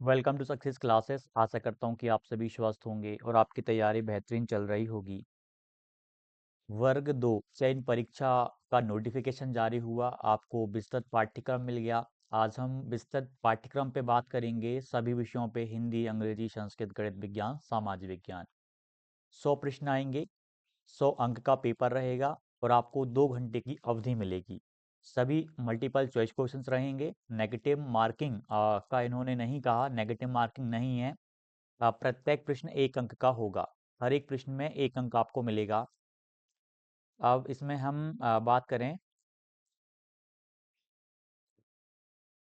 Welcome to success classes. आशा करता हूँ कि आप सभी स्वस्थ होंगे और आपकी तैयारी बेहतरीन चल रही होगी। वर्ग 2 चयन परीक्षा का नोटिफिकेशन जारी हुआ, आपको विस्तृत पाठ्यक्रम मिल गया। आज हम विस्तृत पाठ्यक्रम पे बात करेंगे सभी विषयों पे, हिंदी, अंग्रेजी, संस्कृत, गणित, विज्ञान, सामाजिक विज्ञान। 100 प्रश्न आएंगे, 100 अंक का पेपर रहेगा और आपको 2 घंटे की अवधि मिलेगी। सभी मल्टीपल चॉइस क्वेश्चंस रहेंगे। नेगेटिव मार्किंग का इन्होंने नहीं कहा, नेगेटिव मार्किंग नहीं है। प्रत्येक प्रश्न 1 अंक का होगा। हर एक प्रश्न में 1 अंक आपको मिलेगा। अब इसमें हम बात करें,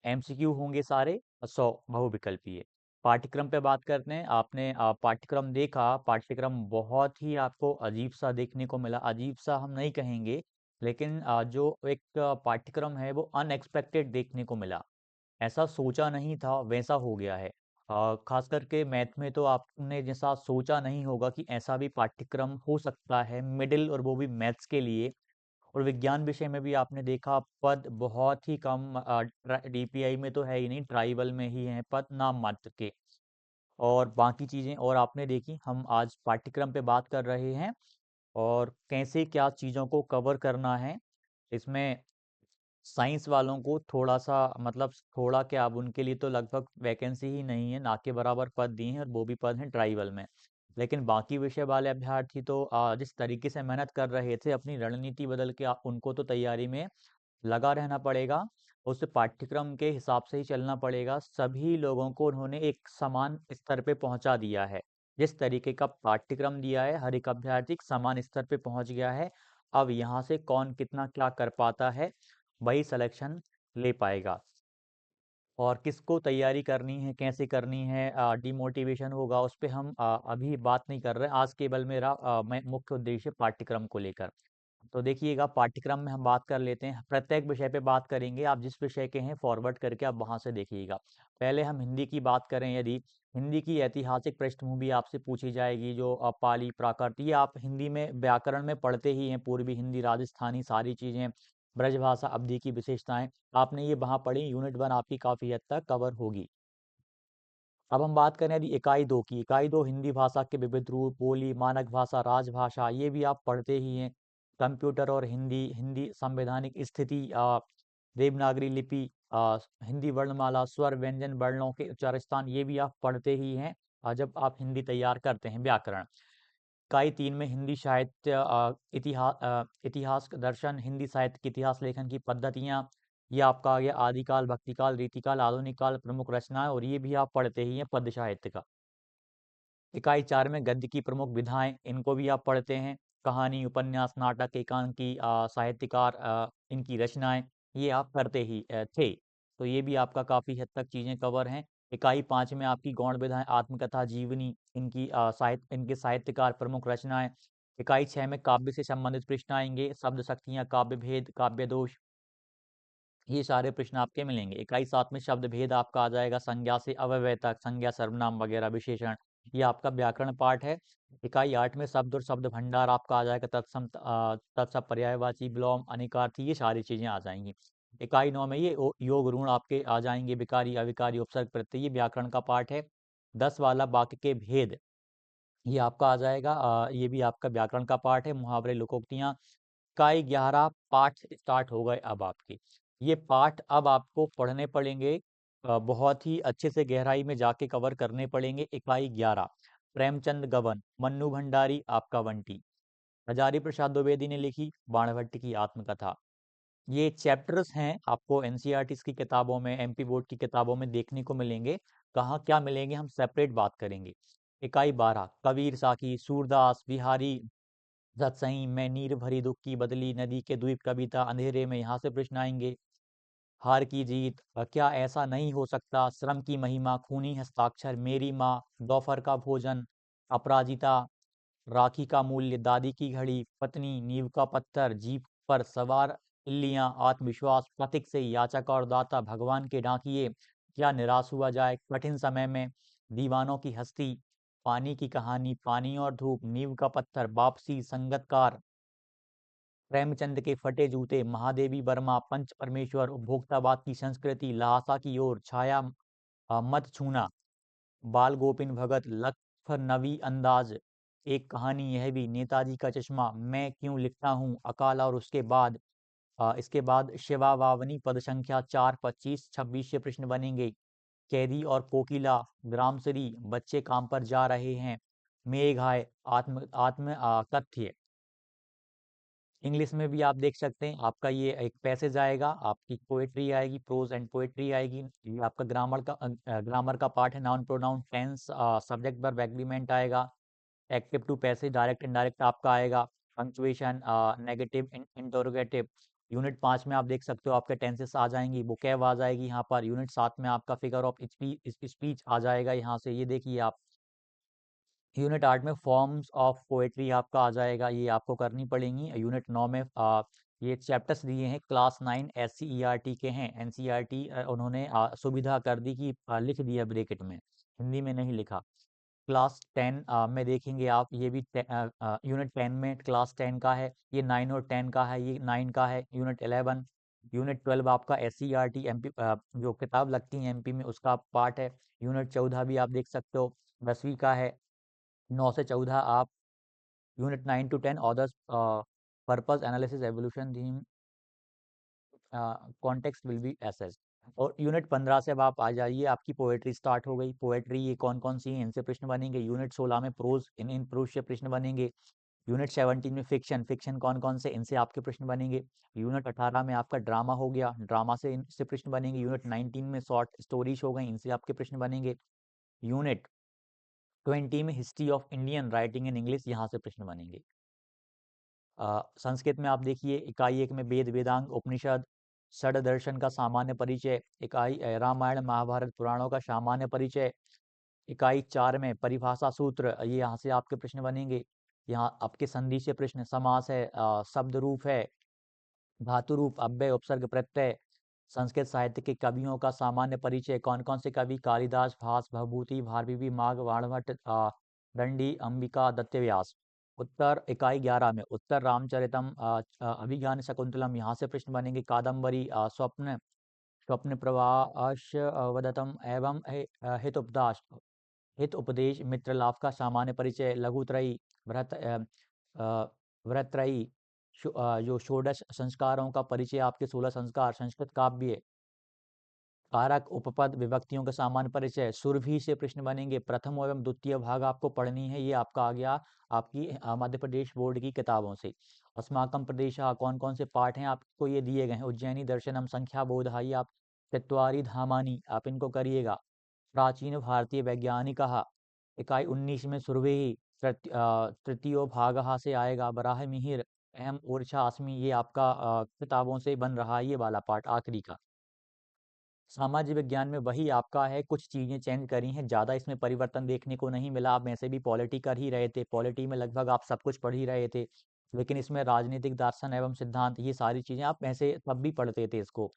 एमसीक्यू होंगे सारे, 100 बहुविकल्पीय। पाठ्यक्रम पे बात करते हैं। आपने पाठ्यक्रम देखा, पाठ्यक्रम बहुत ही आपको अजीब सा देखने को मिला। अजीब सा हम नहीं कहेंगे, लेकिन जो एक पाठ्यक्रम है वो अनएक्सपेक्टेड देखने को मिला। ऐसा सोचा नहीं था, वैसा हो गया है। खास करके मैथ में तो आपने जैसा सोचा नहीं होगा कि ऐसा भी पाठ्यक्रम हो सकता है, मिडिल और वो भी मैथ्स के लिए। और विज्ञान विषय में भी आपने देखा, पद बहुत ही कम, डीपीआई में तो है ही नहीं, ट्राइबल में ही हैं पद नाम मात्र के। और बाकी चीजें और आपने देखी। हम आज पाठ्यक्रम पे बात कर रहे हैं और कैसे क्या चीजों को कवर करना है। इसमें साइंस वालों को थोड़ा सा, मतलब थोड़ा क्या, अब उनके लिए तो लगभग वैकेंसी ही नहीं है, ना के बराबर पद दिए हैं और वो भी पद हैं ट्राइबल में। लेकिन बाकी विषय वाले अभ्यर्थी तो जिस तरीके से मेहनत कर रहे थे, अपनी रणनीति बदल के उनको तो तैयारी में लगा रहना पड़ेगा। उस पाठ्यक्रम के हिसाब से ही चलना पड़ेगा। सभी लोगों को उन्होंने एक समान स्तर पे पहुंचा दिया है। जिस तरीके का पाठ्यक्रम दिया है, हर एक अभ्यर्थी एक समान स्तर पे पहुंच गया है। अब यहाँ से कौन कितना क्या कर पाता है, वही सिलेक्शन ले पाएगा। और किसको तैयारी करनी है, कैसे करनी है, डिमोटिवेशन होगा, उस पे हम अभी बात नहीं कर रहे। आज केवल मेरा मैं मुख्य उद्देश्य पाठ्यक्रम को लेकर। तो देखिएगा, पाठ्यक्रम में हम बात कर लेते हैं, प्रत्येक विषय पे बात करेंगे। आप जिस विषय के हैं फॉरवर्ड करके आप वहां से देखिएगा। पहले हम हिंदी की बात करें, यदि हिंदी की ऐतिहासिक पृष्ठभूमि आपसे पूछी जाएगी, जो पाली प्राकृत, ये आप हिंदी में व्याकरण में पढ़ते ही हैं, पूर्वी हिंदी, राजस्थानी, सारी चीजें, ब्रजभाषा, अवधि की विशेषताएं आपने ये वहां पढ़ी। यूनिट 1 आपकी काफी हद तक कवर होगी। अब हम बात करें यदि इकाई 2 की, इकाई 2 हिंदी भाषा के विविध रूप, बोली, मानक भाषा, राजभाषा, ये भी आप पढ़ते ही हैं। कंप्यूटर और हिंदी, हिंदी संवैधानिक स्थिति, देवनागरी लिपि, हिंदी वर्णमाला, स्वर व्यंजन वर्णों के उच्चार स्थान, ये भी आप पढ़ते ही हैं जब आप हिंदी तैयार करते हैं। व्याकरण, इकाई 3 में हिंदी साहित्य, इतिहास दर्शन, हिंदी साहित्य के इतिहास लेखन की पद्धतियां, ये आपका आ गया। आदिकाल, भक्तिकाल, रीतिकाल, आधुनिक काल, प्रमुख रचनाएं, और ये भी आप पढ़ते ही हैं पद्य साहित्य का। इकाई 4 में गद्य की प्रमुख विधाएं, इनको भी आप पढ़ते हैं। कहानी, उपन्यास, नाटक, एकांकी, साहित्यकार, इनकी रचनाएं, ये आप करते ही थे। तो ये भी आपका काफी हद तक चीजें कवर हैं। इकाई 5 में आपकी गौण विधाएं, आत्मकथा, जीवनी, इनकी साहित्य, इनके साहित्यकार, प्रमुख रचनाएं। इकाई 6 में काव्य से संबंधित प्रश्न आएंगे, शब्द शक्तियां, काव्य भेद, काव्य दोष, ये सारे प्रश्न आपके मिलेंगे। इकाई 7 में शब्द भेद आपका आ जाएगा, संज्ञा से अव्यय तक, संज्ञा, सर्वनाम वगैरह, विशेषण, ये आपका व्याकरण पाठ है। इकाई 8 में शब्द और शब्द भंडार आपका आ जाएगा, तत्सम, तत्सम, पर्यायवाची, विलोम, अनिकार्थी, ये सारी चीजें आ जाएंगी। इकाई 9 में ये योग ऋण आपके आ जाएंगे, विकारी, अविकारी, उपसर्ग, प्रत्यय, ये व्याकरण का पाठ है। 10 वाला वाक्य के भेद, ये आपका आ जाएगा, ये भी आपका व्याकरण का पाठ है। मुहावरे, लोकोक्तियां। इकाई 11 पाठ स्टार्ट हो गए अब आपके। ये पाठ अब आपको पढ़ने पड़ेंगे, बहुत ही अच्छे से गहराई में जाके कवर करने पड़ेंगे। इकाई 11, प्रेमचंद गबन, मन्नू भंडारी आपका बंटी, हजारी प्रसाद द्विवेदी ने लिखी बाणभट्ट की आत्मकथा। ये चैप्टर्स हैं, आपको एनसीईआरटी की किताबों में, एमपी बोर्ड की किताबों में देखने को मिलेंगे। कहाँ क्या मिलेंगे हम सेपरेट बात करेंगे। इकाई 12, कबीर साखी, सूरदास, बिहारी, सतसई, मैं नीर भरी दुख की बदली नदी के द्वीप, कविता, अंधेरे में, यहाँ से प्रश्न आएंगे। हार की जीत, क्या ऐसा नहीं हो सकता, श्रम की महिमा, खूनी हस्ताक्षर, मेरी माँ, दोपहर का भोजन, अपराजिता, राखी का मूल्य, दादी की घड़ी, पत्नी, नींव का पत्थर, जीप पर सवार इल्लियां, आत्मविश्वास, प्रतीक से याचक और दाता, भगवान के डाकिए, क्या निराश हुआ जाए कठिन समय में, दीवानों की हस्ती, पानी की कहानी, पानी और धूप, नींव का पत्थर, वापसी, संगतकार, प्रेमचंद के फटे जूते, महादेवी वर्मा, पंच परमेश्वर, उपभोक्तावाद की संस्कृति, ल्हासा की ओर, छाया, मत छूना, बाल गोविंद भगत, लखनवी अंदाज, एक कहानी यह भी, नेताजी का चश्मा, मैं क्यों लिखता हूँ, अकाल और उसके बाद, इसके बाद शिवा वावनी, पद संख्या 4, 25, 26 से प्रश्न बनेंगे। कैदी और कोकिला, ग्रामश्री, बच्चे काम पर जा रहे हैं, मेघाय, आत्म आत्म तथ्य। इंग्लिश में भी आप देख सकते हैं, आपका ये एक पैसेज आएगा, आपकी पोएट्री आएगी, प्रोज एंड पोएट्री आएगी। ये आपका ग्रामर का पार्ट है, noun pronoun tense, subject verb agreement आएगा। Active to passive, direct indirect आपका आएगा। Punctuation, negative, interrogative. यूनिट 5 में आप देख सकते हो आपके टेंसेस आ जाएंगी, वोकैब आ जाएगी यहाँ पर। यूनिट 7 में आपका फिगर ऑफ स्पीच आ जाएगा यहाँ से, ये देखिए आप। यूनिट 8 में फॉर्म्स ऑफ पोएट्री आपका आ जाएगा, ये आपको करनी पड़ेंगी। यूनिट 9 में ये चैप्टर्स दिए हैं, क्लास 9 SCERT के हैं। NCERT उन्होंने सुविधा कर दी कि लिख दिया ब्रैकेट में, हिंदी में नहीं लिखा। क्लास 10 में देखेंगे आप, ये भी यूनिट 10 में क्लास 10 का है, ये 9 और 10 का है, ये 9 का है। यूनिट 11, यूनिट 12 आपका SCERT MP, जो किताब लगती है MP में, उसका पार्ट है। यूनिट 14 भी आप देख सकते हो, 10वीं का है। 9 से 14 आप unit 9 to 10 authors, purpose, analysis, evolution, theme, context will be assessed. और यूनिट 15 से अब आप आ जाइए, आपकी पोएट्री स्टार्ट हो गई। पोएट्री ये कौन कौन सी है, इनसे प्रश्न बनेंगे। यूनिट 16 में प्रोज, इन प्रोज से प्रश्न बनेंगे। यूनिट 17 में फिक्शन, फिक्शन कौन कौन से, इनसे आपके प्रश्न बनेंगे। यूनिट 18 में आपका ड्रामा हो गया, ड्रामा से इनसे प्रश्न बनेंगे। यूनिट 19 में शॉर्ट स्टोरीज हो गई, इनसे आपके प्रश्न बनेंगे। यूनिट 20 में history of Indian writing in English, यहाँ से प्रश्न बनेंगे। संस्कृत में आप देखिए, इकाई 1 में वेद, वेदांग, उपनिषद, षड दर्शन का सामान्य परिचय। इकाई रामायण, महाभारत, पुराणों का सामान्य परिचय। इकाई 4 में परिभाषा सूत्र, ये यहाँ से आपके प्रश्न बनेंगे। यहाँ आपके संधि से प्रश्न, समास है, शब्द रूप है, धातु रूप, अव्यय, उपसर्ग, प्रत्यय। संस्कृत साहित्य के कवियों का सामान्य परिचय, कौन कौन से कवि, कालिदास, भास, भवभूति, भारविवी, माघ, बाणभट्ट, दंडी, अंबिका, दत्त, व्यास। उत्तर इकाई 11 में उत्तर रामचरितम, अभिज्ञान शकुंतलम, यहाँ से प्रश्न बनेंगे। कादम्बरी, स्वप्न, स्वप्न प्रवास, वदतम एवं हित उपदास, हित उपदेश, मित्र लाभ का सामान्य परिचय। लघुत्रयी, अ, व्रतत्रयी, जो षोडश संस्कारों का परिचय, आपके 16 संस्कार। संस्कृत काव्य, कारक, उपपद, विभक्तियों का सामान्य परिचय। सुरभि से प्रश्न बनेंगे। प्रथम एवं द्वितीय भाग आपको पढ़नी है, ये आपका आ गया आपकी मध्य प्रदेश बोर्ड की किताबों से। अस्माकं प्रदेश, कौन कौन से पाठ हैं आपको ये दिए गए हैं। उज्जैनी दर्शनम, संख्या बोध, ये आप चत्वारी धामानी आप इनको करिएगा। प्राचीन भारतीय वैज्ञानिक, इकाई 19 में सुरभि, तृतीयो भाग से आएगा। बराह मिहिर, अहम ऊर्जा अस्मि, ये आपका किताबों से बन रहा है, ये वाला पार्ट आखिरी का। सामाजिक विज्ञान में वही आपका है, कुछ चीज़ें चेंज करी हैं, ज़्यादा इसमें परिवर्तन देखने को नहीं मिला। आप वैसे भी पॉलिटी कर ही रहे थे, पॉलिटी में लगभग आप सब कुछ पढ़ ही रहे थे, लेकिन इसमें राजनीतिक दर्शन एवं सिद्धांत, ये सारी चीज़ें आप वैसे तब भी पढ़ते थे इसको।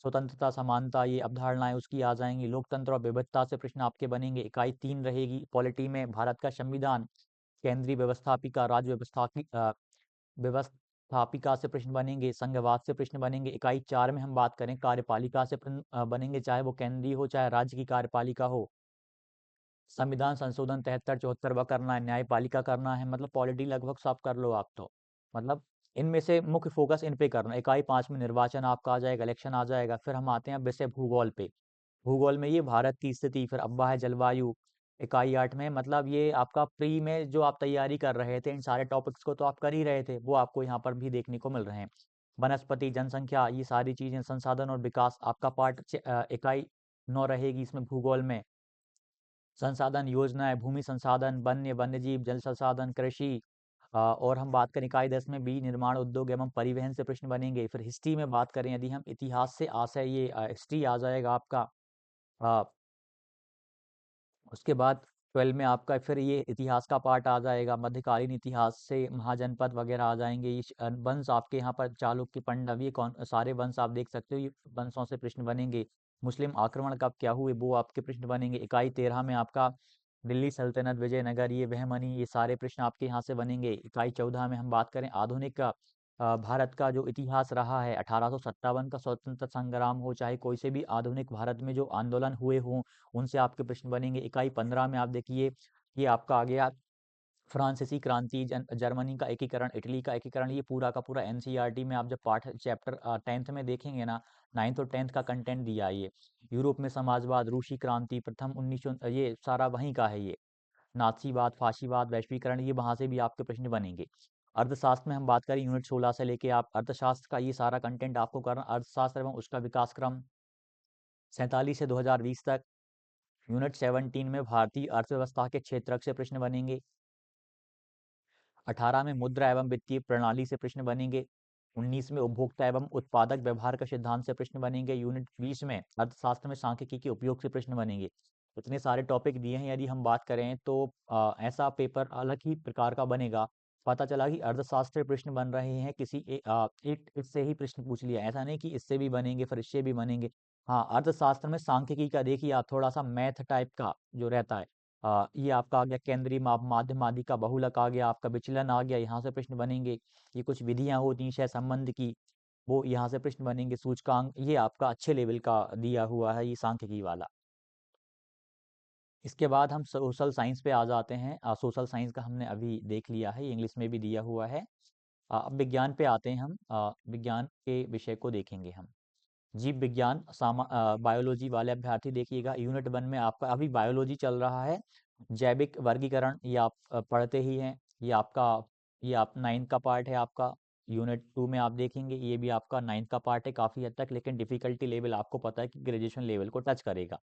स्वतंत्रता, समानता, ये अवधारणाएं उसकी आ जाएंगी। लोकतंत्र और विविधता से प्रश्न आपके बनेंगे। इकाई 3 रहेगी पॉलिटी में, भारत का संविधान, केंद्रीय व्यवस्थापिका, राज्य व्यवस्थापिका से प्रश्न बनेंगे। संघवाद से प्रश्न बनेंगे। इकाई 4 में हम बात करें, कार्यपालिका से बनेंगे, चाहे वो केंद्रीय हो चाहे राज्य की कार्यपालिका हो। संविधान संशोधन 73 74 करना है, न्यायपालिका करना है, मतलब पॉलिटी लगभग सब कर लो आप तो। मतलब इनमें से मुख्य फोकस इन पे करना है। इकाई 5 में निर्वाचन आपका आ जाएगा, इलेक्शन आ जाएगा। फिर हम आते हैं अब विषय भूगोल पे। भूगोल में ये भारत की स्थिति, फिर अब्बा है जलवायु। इकाई 8 में मतलब ये आपका प्री में जो आप तैयारी कर रहे थे, इन सारे टॉपिक्स को तो आप कर ही रहे थे, वो आपको यहाँ पर भी देखने को मिल रहे हैं। वनस्पति, जनसंख्या, ये सारी चीजें, संसाधन और विकास आपका पार्ट इकाई 9 रहेगी इसमें भूगोल में। संसाधन योजनाएं, भूमि संसाधन, वन्य जीव, जल संसाधन, कृषि। और हम बात करें इकाई 10 में भी निर्माण, उद्योग एवं परिवहन से प्रश्न बनेंगे। फिर हिस्ट्री में बात करें, यदि हम इतिहास से आशय, ये हिस्ट्री आ जाएगा आपका। अ, उसके बाद 12 में आपका फिर ये इतिहास का पार्ट आ जाएगा। मध्यकालीन इतिहास से महाजनपद वगैरह आ जाएंगे। ये वंश आपके यहाँ पर चालुक्य, पांडव, ये कौन सारे वंश आप देख सकते हो, ये वंशों से प्रश्न बनेंगे। मुस्लिम आक्रमण कब क्या हुए, वो आपके प्रश्न बनेंगे। इकाई 13 में आपका दिल्ली सल्तनत, विजयनगर, ये बहमनी, ये सारे प्रश्न आपके यहाँ से बनेंगे। इकाई 14 में हम बात करें आधुनिक भारत का जो इतिहास रहा है, 1857 का स्वतंत्रता संग्राम हो, चाहे कोई से भी आधुनिक भारत में जो आंदोलन हुए हों, उनसे आपके प्रश्न बनेंगे। इकाई 15 में आप देखिए, ये आपका आ गया फ्रांसीसी क्रांति, जर्मनी का एकीकरण, इटली का एकीकरण। ये पूरा का पूरा एनसीईआरटी में आप जब पाठ चैप्टर 10th में देखेंगे ना, 9th और 10th का कंटेंट दिया है ये। यूरोप में समाजवाद, रूसी क्रांति, प्रथम 1900, ये सारा वहीं का है ये। नाथसीवाद, फाशीवाद, वैश्वीकरण, ये वहां से भी आपके प्रश्न बनेंगे। अर्थशास्त्र में हम बात करें, यूनिट 16 से लेके आप अर्थशास्त्र का ये सारा कंटेंट आपको करना, अर्थशास्त्र एवं उसका विकास क्रम 47 से 2020 तक। यूनिट 17 में भारतीय अर्थव्यवस्था के क्षेत्रक से प्रश्न बनेंगे। 18 में मुद्रा एवं वित्तीय प्रणाली से प्रश्न बनेंगे। 19 में उपभोक्ता एवं उत्पादक व्यवहार का सिद्धांत से प्रश्न बनेंगे। यूनिट 20 में अर्थशास्त्र में सांख्यिकी के उपयोग से प्रश्न बनेंगे। इतने सारे टॉपिक दिए हैं, यदि हम बात करें तो ऐसा पेपर अलग ही प्रकार का बनेगा। पता चला कि अर्थशास्त्र प्रश्न बन रहे हैं, किसी एक इससे ही प्रश्न पूछ लिया, ऐसा नहीं कि इससे भी बनेंगे फिर इससे भी बनेंगे। हाँ, अर्थशास्त्र में सांख्यिकी का देखिए आप, थोड़ा सा मैथ टाइप का जो रहता है। ये आपका आ गया केंद्रीय माप, माध्यम आदि का बहुलक आ गया, आपका विचलन आ गया, यहाँ से प्रश्न बनेंगे। ये कुछ विधियां होती हैं शह संबंध की, वो यहाँ से प्रश्न बनेंगे। सूचकांक, ये आपका अच्छे लेवल का दिया हुआ है ये सांख्यिकी वाला। इसके बाद हम सोशल साइंस पे आ जाते हैं। सोशल साइंस का हमने अभी देख लिया है, इंग्लिश में भी दिया हुआ है। अब विज्ञान पे आते हैं हम। विज्ञान के विषय को देखेंगे हम। जीव विज्ञान, बायोलॉजी वाले अभ्यर्थी देखिएगा, यूनिट 1 में आपका अभी बायोलॉजी चल रहा है। जैविक वर्गीकरण ये आप पढ़ते ही हैं। ये आप 9th का पार्ट है आपका। यूनिट 2 में आप देखेंगे, ये भी आपका 9th का पार्ट है काफ़ी हद तक, लेकिन डिफिकल्टी लेवल आपको पता है कि ग्रेजुएशन लेवल को टच करेगा।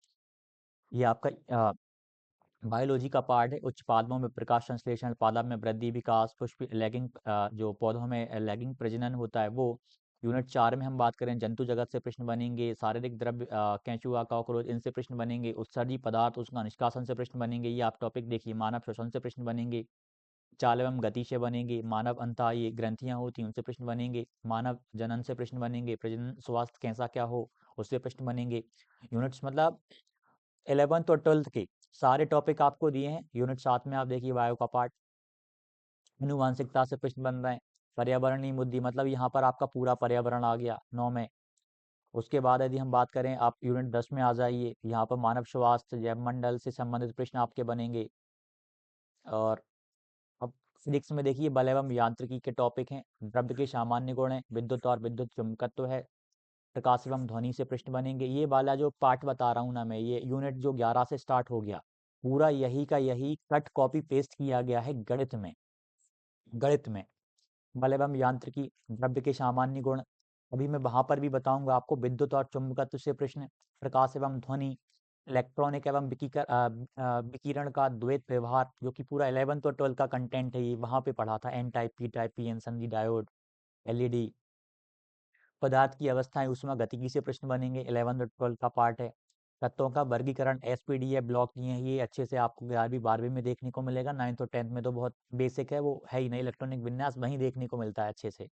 ये आपका बायोलॉजी का पार्ट है। उच्च पादपों में प्रकाश संश्लेषण, पादप में वृद्धि विकास, पुष्प लैगिंग, जो पौधों में लैगिंग प्रजनन होता है वो। यूनिट 4 में हम बात करें, जंतु जगत से प्रश्न बनेंगे। शारीरिक द्रव्य, केंचुआ, कॉकरोच, इनसे प्रश्न बनेंगे। उत्सर्जी पदार्थ, उसका निष्कासन से प्रश्न बनेंगे। ये आप टॉपिक देखिए। मानव श्वसन से प्रश्न बनेंगे। चाल एवं गति से बनेंगे। मानव अंतः, ये ग्रंथियां होती हैं, उनसे प्रश्न बनेंगे। मानव जनन से प्रश्न बनेंगे। प्रजनन स्वास्थ्य कैसा क्या हो, उससे प्रश्न बनेंगे। यूनिट्स मतलब 11th और 12th के सारे टॉपिक आपको दिए हैं। यूनिट 7 में आप देखिए बायो का पार्ट, आनुवांशिकता से प्रश्न बन रहे हैं। पर्यावरणीय मुद्दे, मतलब यहाँ पर आपका पूरा पर्यावरण आ गया 9 में। उसके बाद यदि हम बात करें, आप यूनिट 10 में आ जाइए, यहाँ पर मानव स्वास्थ्य, जैव मंडल से संबंधित प्रश्न आपके बनेंगे। और अब फिजिक्स में देखिए, बल एवं यांत्रिकी के टॉपिक हैं। द्रव्य के सामान्य गुण हैं, विद्युत और विद्युत चुंबकत्व है। प्रकाश एवं ध्वनि से प्रश्न बनेंगे। ये वाला जो पार्ट बता रहा हूँ ना मैं, ये यूनिट जो 11 से स्टार्ट हो गया, पूरा यही का यही कट कॉपी पेस्ट किया गया है गणित में। गणित में बल एवं यांत्रिकी, द्रव्य के सामान्य गुण, अभी मैं वहां पर भी बताऊंगा आपको। विद्युत और चुंबकत्व से प्रश्न, प्रकाश एवं ध्वनि, इलेक्ट्रॉनिक एवं विकिरण का द्वैत व्यवहार, जो कि पूरा 11th और 12th का कंटेंट है, ये वहां पे पढ़ा था। N type, P type, PN संधि डायोड, एलईडी। पदार्थ की अवस्थाएं, ऊष्मा गतिकी से प्रश्न बनेंगे, 11th और 12th का पार्ट है। तत्वों का वर्गीकरण, एसपीडीएफ ब्लॉक दिए हैं, ये अच्छे से आपको 11वीं 12वीं में देखने को मिलेगा। 9th और 10th में तो बहुत बेसिक है, वो है ही नहीं। इलेक्ट्रॉनिक विन्यास वहीं देखने को मिलता है अच्छे से।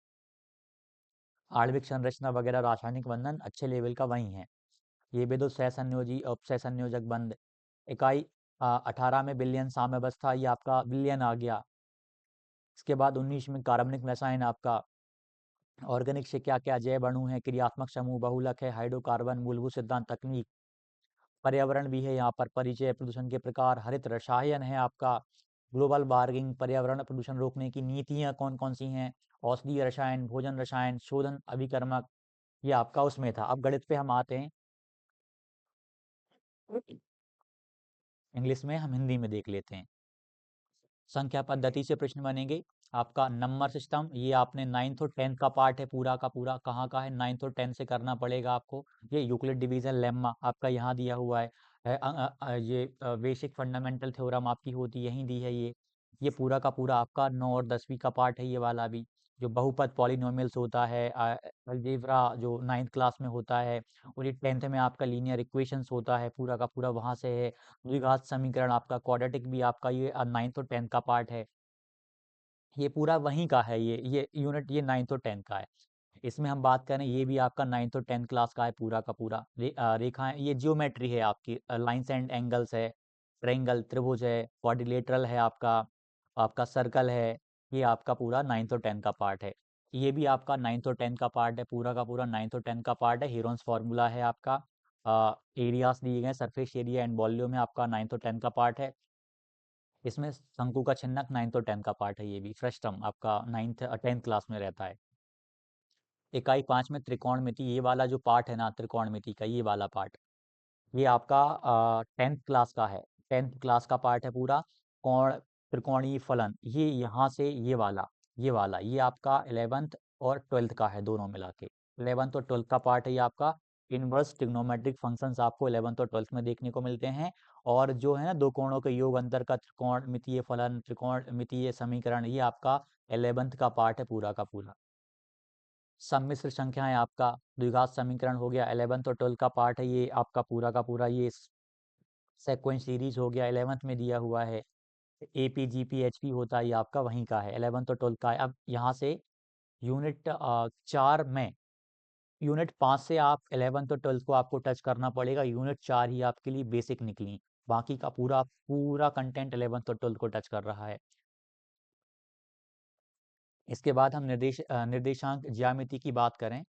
आणविक संरचना वगैरह, रासायनिक बंधन अच्छे लेवल का वही है। ये विद्युत सहसंयोजी, उपसह संयोजक बंध। इकाई 18 में विलयन साम्यावस्था, ये आपका विलयन आ गया। इसके बाद 19 में कार्बनिक रसायन, आपका ऑर्गेनिक से क्या क्या जैव अणु है, क्रियात्मक समूह, बहुलक है, हाइड्रोकार्बन, मूलभूत सिद्धांत, तकनीक। पर्यावरण भी है यहाँ पर, परिचय, प्रदूषण के प्रकार, हरित रसायन है आपका। ग्लोबल वार्मिंग, पर्यावरण प्रदूषण रोकने की नीतियाँ कौन कौन सी हैं। औषधीय रसायन, भोजन रसायन, शोधन अभिकर्मक, ये आपका उसमें था। अब गणित पे हम आते हैं। इंग्लिश में हम हिंदी में देख लेते हैं। संख्या पद्धति से प्रश्न बनेंगे। आपका नंबर सिस्टम, ये आपने 9th और 10th का पार्ट है पूरा का पूरा। कहाँ का है, 9th और 10th से करना पड़ेगा आपको। ये यूक्लिड डिवीजन लेम्मा आपका यहाँ दिया हुआ है। ये बेसिक फंडामेंटल थ्योरम आपकी होती यहीं दी है ये पूरा का पूरा आपका 9 और 10वीं का पार्ट है ये वाला भी। जो बहुपद पॉलिनोमियल्स होता है, अलजेब्रा जो 9th क्लास में होता है, और ये 10th में आपका लीनियर इक्वेशंस होता है, पूरा का पूरा वहाँ से है। द्विघात समीकरण आपका, क्वाड्रेटिक भी आपका ये 9th और 10th का पार्ट है। ये पूरा वहीं का है, ये यूनिट ये 9th और 10th का है। इसमें हम बात करें, ये भी आपका 9th और 10th क्लास का है पूरा का पूरा। रेखाएं, ये जियोमेट्री है आपकी, लाइन्स एंड एंगल्स है, ट्रायंगल त्रिभुज है, क्वाड्रिलेटरल है आपका, आपका सर्कल है। ये आपका पूरा 9th और 10th का पार्ट है। ये भी आपका 9th और 10th का पार्ट है, पूरा का पूरा 9th और 10th का पार्ट है। हीरोन्स फार्मूला है आपका, एरियाज दिए गए, सरफेस एरिया एंड वॉल्यूम है आपका 9th और 10th का पार्ट है। इसमें शंकु का छिन्नक 9th और 10th का पार्ट है, ये भी फ्रस्टम आपका 9th 10th क्लास में रहता है। इकाई 5 में त्रिकोणमिति, ये वाला जो पार्ट है ना त्रिकोणमिति का, ये वाला पार्ट, ये आपका 10th क्लास का है। 10th क्लास का पार्ट है पूरा। कोण, त्रिकोणीय फलन, ये यहाँ से ये वाला ये आपका 11th और 12th का है, दोनों मिला के 11th और 12th का पार्ट है ये आपका। इनवर्स ट्रिग्नोमेट्रिक फंक्शंस आपको 11th और 12th में देखने को मिलते हैं। और जो है ना दो कोणों के योग अंतर का त्रिकोणमितीय फलन, त्रिकोणमितीय समीकरण, ये आपका 11th का पार्ट है पूरा का पूरा। सम्मिश्र संख्याएं आपका द्विघात समीकरण हो गया, 11th और 12th का पार्ट है ये आपका पूरा का पूरा। ये सेक्वेंस सीरीज हो गया, 11th में दिया हुआ है। एपी जीपी एचपी होता है ये आपका वहीं का है, 11th और 12th का है। अब यहाँ से यूनिट 4 में, यूनिट 5 से आप 11th और 12th को आपको टच करना पड़ेगा। यूनिट 4 ही आपके लिए बेसिक निकली, बाकी का पूरा पूरा कंटेंट 11th और 12th को टच कर रहा है। इसके बाद हम निर्देशांक ज्यामिति की बात करें।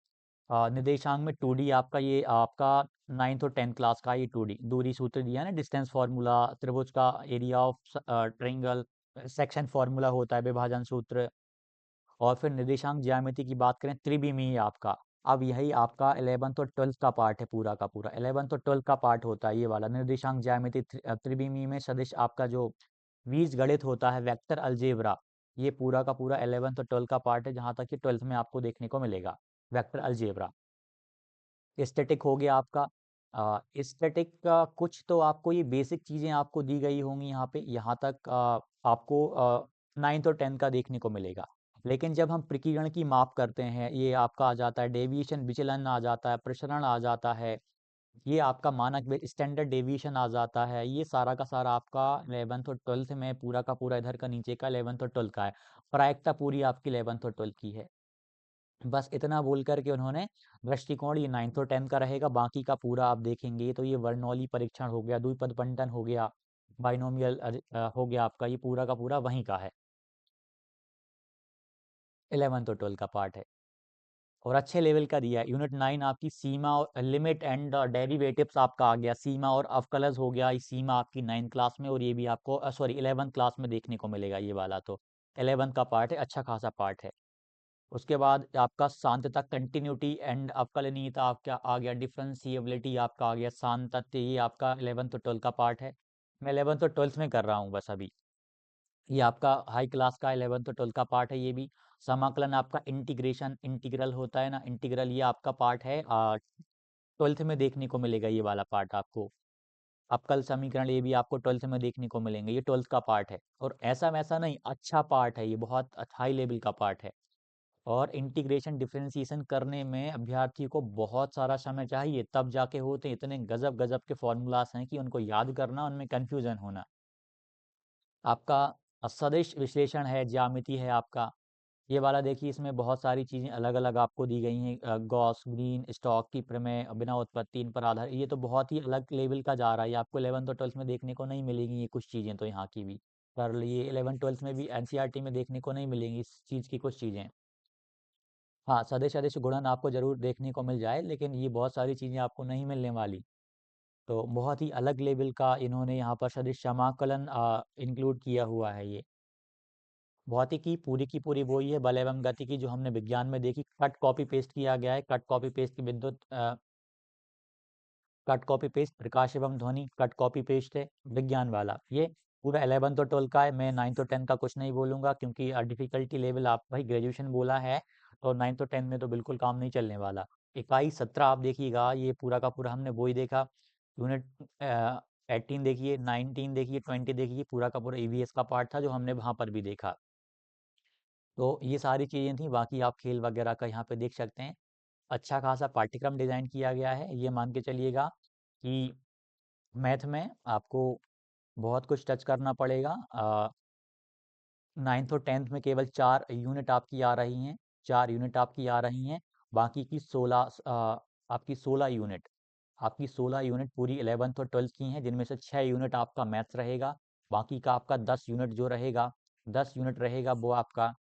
निर्देशांक में 2D आपका, ये आपका 9th और 10th क्लास का, ये 2D दूरी सूत्र दिया है ना, डिस्टेंस फार्मूला, त्रिभुज का area of triangle, section formula होता है, विभाजन सूत्र। और फिर निर्देशांक ज्यामिति की बात करें, त्रिविमीय आपका, अब यही आपका 11th और 12th का पार्ट है पूरा का पूरा। 11th और 12th का पार्ट होता है ये वाला निर्देशांक ज्यामिति। त्रिविमीय में सदिश आपका जो बीजगणित होता है, वेक्टर अलजेब्रा, ये पूरा का पूरा 11th और 12th का पार्ट है, जहाँ तक कि 12th में आपको देखने को मिलेगा वेक्टर अलजेब्रा। एस्थेटिक हो गया आपका। एस्थेटिक का कुछ तो आपको ये बेसिक चीज़ें आपको दी गई होंगी यहाँ पे, यहाँ तक आपको 9th और 10th का देखने को मिलेगा। लेकिन जब हम प्रकीर्णन की माप करते हैं, ये आपका आ जाता है डेविएशन, विचलन आ जाता है, प्रसरण आ जाता है, ये आपका मानक स्टैंडर्ड डेविएशन आ जाता है, ये सारा का सारा आपका 11th और 12th में पूरा का पूरा, इधर का नीचे का 11th और 12th का है। प्रायिकता पूरी आपकी 11th और 12th की है। बस इतना बोल कर के उन्होंने दृष्टिकोण ये 9th और 10th का रहेगा, बाकी का पूरा आप देखेंगे तो ये वर्णौली परीक्षण हो गया, द्विपद बंटन हो गया, बाइनोमियल हो गया आपका, ये पूरा का पूरा वहीं का है, 11th और 12th का पार्ट है। और अच्छे लेवल का दिया है। यूनिट 9 आपकी सीमा और लिमिट एंड डेरिवेटिव्स आपका आ गया, सीमा और अवकलज हो गया, ये सीमा आपकी 9th क्लास में, और ये भी आपको सॉरी 11th क्लास में देखने को मिलेगा ये वाला, तो 11th का पार्ट है, अच्छा खासा पार्ट है। उसके बाद आपका सांतता, कंटिन्यूटी एंड अवकलनीयता आपका आ गया, डिफरेंशिएबिलिटी आपका आ गया, सांतत्य, ये आपका 11th और 12th का पार्ट है। मैं 11th और 12th में कर रहा हूँ बस अभी। ये आपका हाई क्लास का 11th और 12th का पार्ट है ये भी। समाकलन आपका इंटीग्रेशन, इंटीग्रल होता है ना, इंटीग्रल, ये आपका पार्ट है 12th में देखने को मिलेगा ये वाला पार्ट आपको। अवकल समीकरण, ये भी आपको 12th में देखने को मिलेंगे, ये 12th का पार्ट है। और ऐसा वैसा नहीं, अच्छा पार्ट है ये, बहुत हाई लेवल का पार्ट है। और इंटीग्रेशन डिफरेंशिएशन करने में अभ्यर्थी को बहुत सारा समय चाहिए, तब जाके होते, इतने गजब गजब के फॉर्मूलाज हैं कि उनको याद करना, उनमें कंफ्यूजन होना। आपका सदिश विश्लेषण है, ज्यामिति है आपका, ये वाला देखिए, इसमें बहुत सारी चीज़ें अलग अलग आपको दी गई हैं, गॉस ग्रीन स्टॉक की प्रमेय, बिना उत्पत्ति इन पर आधार, ये तो बहुत ही अलग लेवल का जा रहा है, ये आपको 11th और 12th में देखने को नहीं मिलेगी ये कुछ चीज़ें, तो यहाँ की भी कर लिए 11th 12th में भी एनसीईआरटी में देखने को नहीं मिलेंगी इस चीज़ की कुछ चीज़ें। हाँ, सदिश अदिश गुणन आपको ज़रूर देखने को मिल जाए, लेकिन ये बहुत सारी चीज़ें आपको नहीं मिलने वाली। तो बहुत ही अलग लेवल का इन्होंने यहाँ पर सदिश समाकलन इंक्लूड किया हुआ है ये। भौतिकी पूरी की पूरी वही है, बल एवं गति की, जो हमने विज्ञान में देखी, कट कॉपी पेस्ट किया गया है, कट कॉपी पेस्ट की विद्युत कट कॉपी पेस्ट, प्रकाश एवं ध्वनि कट कॉपी पेस्ट है विज्ञान वाला। ये पूरा 11th और 12th का है। मैं 9th और 10th का कुछ नहीं बोलूंगा, क्योंकि डिफिकल्टी लेवल आप भाई ग्रेजुएशन बोला है, और 9th और 10th में तो बिल्कुल काम नहीं चलने वाला। इकाई 17 आप देखिएगा, ये पूरा का पूरा हमने वही देखा। यूनिट 18 देखिए, 19 देखिए, 20 देखिए, पूरा का पूरा ईवीएस का पार्ट था जो हमने वहां पर भी देखा। तो ये सारी चीज़ें थी, बाकी आप खेल वगैरह का यहाँ पे देख सकते हैं। अच्छा खासा पाठ्यक्रम डिज़ाइन किया गया है, ये मान के चलिएगा कि मैथ में आपको बहुत कुछ टच करना पड़ेगा। 9th और 10th में केवल 4 यूनिट आपकी आ रही हैं, 4 यूनिट आपकी आ रही हैं, बाकी की 16 आपकी 16 यूनिट, आपकी 16 यूनिट पूरी 11th और 12th की हैं, जिनमें से 6 यूनिट आपका मैथ्स रहेगा, बाकी का आपका 10 यूनिट जो रहेगा, 10 यूनिट रहेगा वो आपका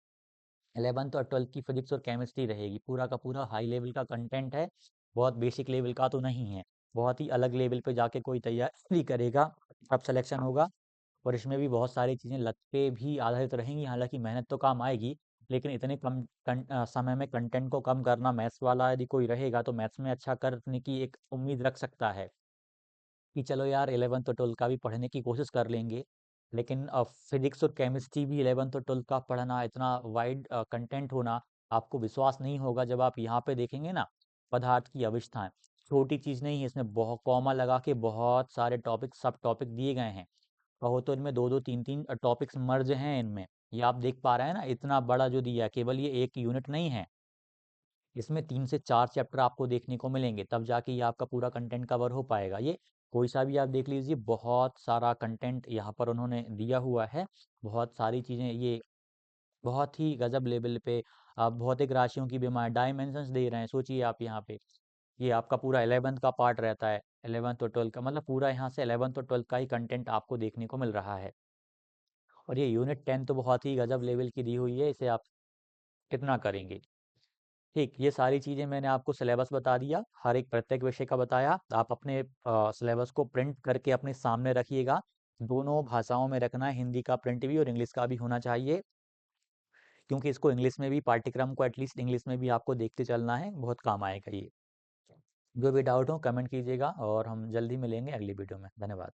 11th और 12th की फिजिक्स और केमिस्ट्री रहेगी। पूरा का पूरा हाई लेवल का कंटेंट है, बहुत बेसिक लेवल का तो नहीं है। बहुत ही अलग लेवल पे जाके कोई तैयारी करेगा, अब सिलेक्शन होगा। और इसमें भी बहुत सारी चीज़ें लत पे भी आधारित रहेंगी, हालांकि मेहनत तो काम आएगी, लेकिन इतने समय में कंटेंट को कम करना, मैथ्स वाला यदि कोई रहेगा तो मैथ्स में अच्छा करने की एक उम्मीद रख सकता है कि चलो यार 11th और 12th का भी पढ़ने की कोशिश कर लेंगे। लेकिन फिजिक्स और केमिस्ट्री भी 11th और 12th का पढ़ना, इतना वाइड कंटेंट होना, आपको विश्वास नहीं होगा जब आप यहाँ पे देखेंगे ना, पदार्थ की अवस्थाएं, छोटी चीज़ नहीं है इसमें, बहुत कॉमा लगा के बहुत सारे टॉपिक, सब टॉपिक दिए गए हैं। कहो तो इनमें दो दो तीन तीन टॉपिक्स मर्ज हैं इनमें, ये आप देख पा रहे हैं ना, इतना बड़ा जो दिया है, केवल ये एक यूनिट नहीं है, इसमें 3 से 4 चैप्टर आपको देखने को मिलेंगे, तब जाके ये आपका पूरा कंटेंट कवर हो पाएगा। ये कोई सा भी आप देख लीजिए, बहुत सारा कंटेंट यहाँ पर उन्होंने दिया हुआ है, बहुत सारी चीज़ें, ये बहुत ही गजब लेवल पे भौतिक राशियों की बीमार डायमेंशंस दे रहे हैं। सोचिए आप यहाँ पे, ये आपका पूरा 11th का पार्ट रहता है, 11th और 12th का, मतलब पूरा यहाँ से 11th और 12th का ही कंटेंट आपको देखने को मिल रहा है। और ये यूनिट 10 तो बहुत ही गजब लेवल की दी हुई है, इसे आप कितना करेंगे। ठीक, ये सारी चीज़ें मैंने आपको सिलेबस बता दिया, हर एक प्रत्येक विषय का बताया। आप अपने सिलेबस को प्रिंट करके अपने सामने रखिएगा, दोनों भाषाओं में रखना है, हिंदी का प्रिंट भी और इंग्लिश का भी होना चाहिए, क्योंकि इसको इंग्लिश में भी, पाठ्यक्रम को एटलीस्ट इंग्लिश में भी आपको देखते चलना है, बहुत काम आएगा ये। जो भी डाउट हो कमेंट कीजिएगा और हम जल्दी मिलेंगे अगली वीडियो में। धन्यवाद।